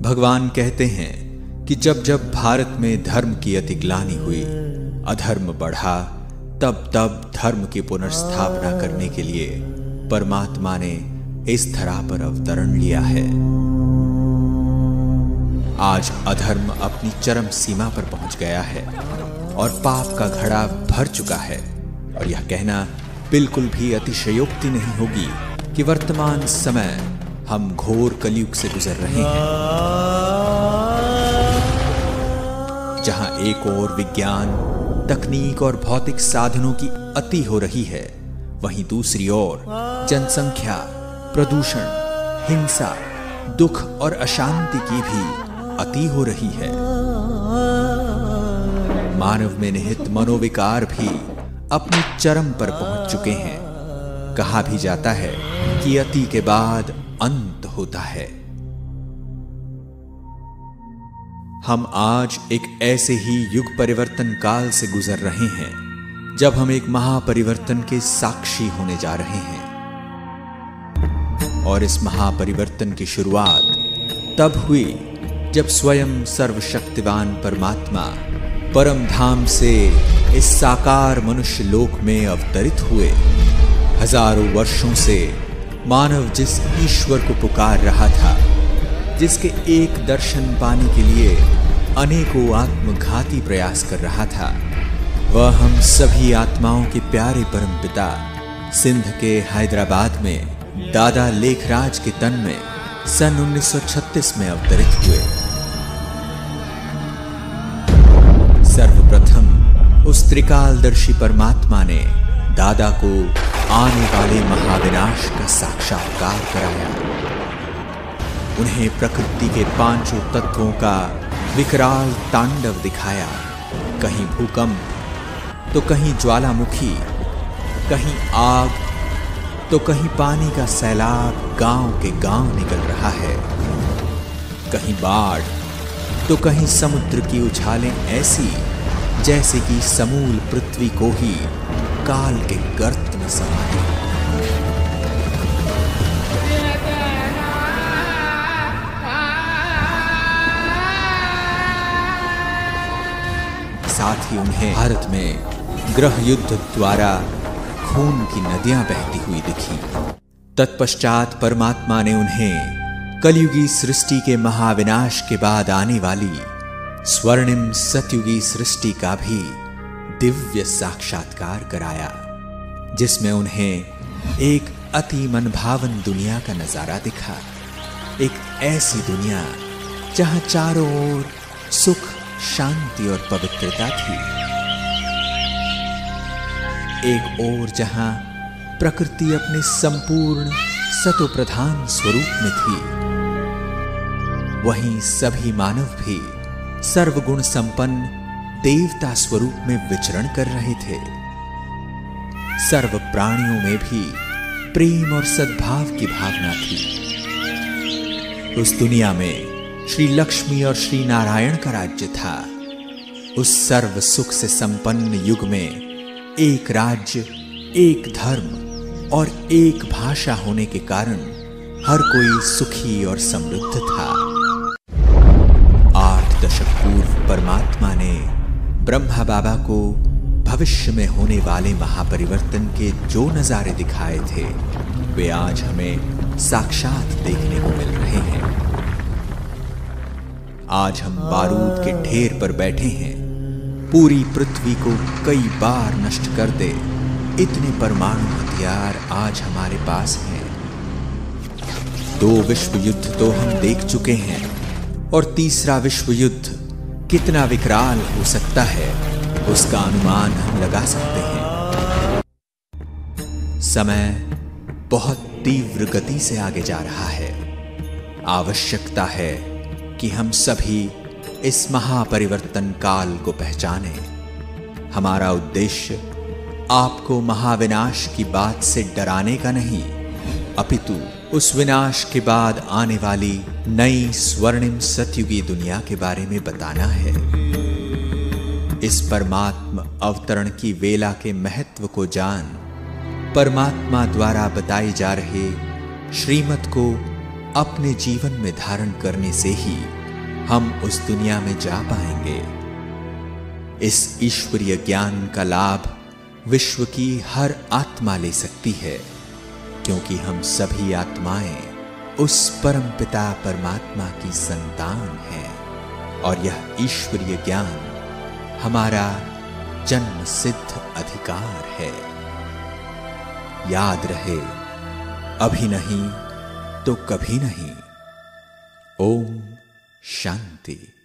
भगवान कहते हैं कि जब जब भारत में धर्म की अतिग्लानि हुई, अधर्म बढ़ा, तब तब धर्म की पुनर्स्थापना करने के लिए परमात्मा ने इस धरा पर अवतरण लिया है। आज अधर्म अपनी चरम सीमा पर पहुंच गया है और पाप का घड़ा भर चुका है, और यह कहना बिल्कुल भी अतिशयोक्ति नहीं होगी कि वर्तमान समय हम घोर कलयुग से गुजर रहे हैं, जहां एक ओर विज्ञान, तकनीक और भौतिक साधनों की अति हो रही है, वहीं दूसरी ओर जनसंख्या, प्रदूषण, हिंसा, दुख और अशांति की भी अति हो रही है। मानव में निहित मनोविकार भी अपनी चरम पर पहुंच चुके हैं। कहा भी जाता है कि अति के बाद अंत होता है। हम आज एक ऐसे ही युग परिवर्तन काल से गुजर रहे हैं जब हम एक महापरिवर्तन के साक्षी होने जा रहे हैं, और इस महापरिवर्तन की शुरुआत तब हुई जब स्वयं सर्वशक्तिवान परमात्मा परम धाम से इस साकार मनुष्य लोक में अवतरित हुए। हजारों वर्षों से मानव जिस ईश्वर को पुकार रहा था, जिसके एक दर्शन पाने के लिए अनेकों आत्मघाती प्रयास कर रहा था, वह हम सभी आत्माओं के प्यारे परमपिता सिंध के हैदराबाद में दादा लेखराज के तन में सन 1936 में अवतरित हुए। सर्वप्रथम उस त्रिकालदर्शी परमात्मा ने दादा को आने वाले महाविनाश का साक्षात्कार कराया। उन्हें प्रकृति के पांचों तत्वों का विकराल तांडव दिखाया। कहीं भूकंप तो कहीं ज्वालामुखी, कहीं आग तो कहीं पानी का सैलाब गांव के गांव निकल रहा है, कहीं बाढ़ तो कहीं समुद्र की उछालें ऐसी जैसे कि समूल पृथ्वी को ही काल के गर्त में समा दे। साथ ही उन्हें भारत में गृह युद्ध द्वारा खून की नदियां बहती हुई दिखी। तत्पश्चात परमात्मा ने उन्हें कलयुगी सृष्टि के महाविनाश के बाद आने वाली स्वर्णिम सतयुगी सृष्टि का भी दिव्य साक्षात्कार कराया, जिसमें उन्हें एक अति मनभावन दुनिया का नजारा दिखा। एक ऐसी दुनिया जहां चारों ओर सुख, शांति और पवित्रता थी। एक ओर जहां प्रकृति अपने संपूर्ण सतोप्रधान स्वरूप में थी, वहीं सभी मानव भी सर्वगुण संपन्न देवता स्वरूप में विचरण कर रहे थे। सर्व प्राणियों में भी प्रेम और सद्भाव की भावना थी। उस दुनिया में श्री लक्ष्मी और श्री नारायण का राज्य था। उस सर्व सुख से संपन्न युग में एक राज्य, एक धर्म और एक भाषा होने के कारण हर कोई सुखी और समृद्ध था। 8 दशक पूर्व परमात्मा ने ब्रह्मा बाबा को भविष्य में होने वाले महापरिवर्तन के जो नजारे दिखाए थे, वे आज हमें साक्षात देखने को मिल रहे हैं। आज हम बारूद के ढेर पर बैठे हैं। पूरी पृथ्वी को कई बार नष्ट कर दे इतने परमाणु हथियार आज हमारे पास हैं। 2 विश्व युद्ध तो हम देख चुके हैं, और तीसरा विश्व युद्ध कितना विकराल हो सकता है, उसका अनुमान हम लगा सकते हैं। समय बहुत तीव्र गति से आगे जा रहा है। आवश्यकता है कि हम सभी इस महापरिवर्तन काल को पहचानें। हमारा उद्देश्य आपको महाविनाश की बात से डराने का नहीं, अपितु उस विनाश के बाद आने वाली नई स्वर्णिम सतयुगी दुनिया के बारे में बताना है। इस परमात्मा अवतरण की वेला के महत्व को जान, परमात्मा द्वारा बताई जा रहे श्रीमत को अपने जीवन में धारण करने से ही हम उस दुनिया में जा पाएंगे। इस ईश्वरीय ज्ञान का लाभ विश्व की हर आत्मा ले सकती है, क्योंकि हम सभी आत्माएं उस परमपिता परमात्मा की संतान हैं और यह ईश्वरीय ज्ञान हमारा जन्म सिद्ध अधिकार है। याद रहे, अभी नहीं तो कभी नहीं। ओम शांति।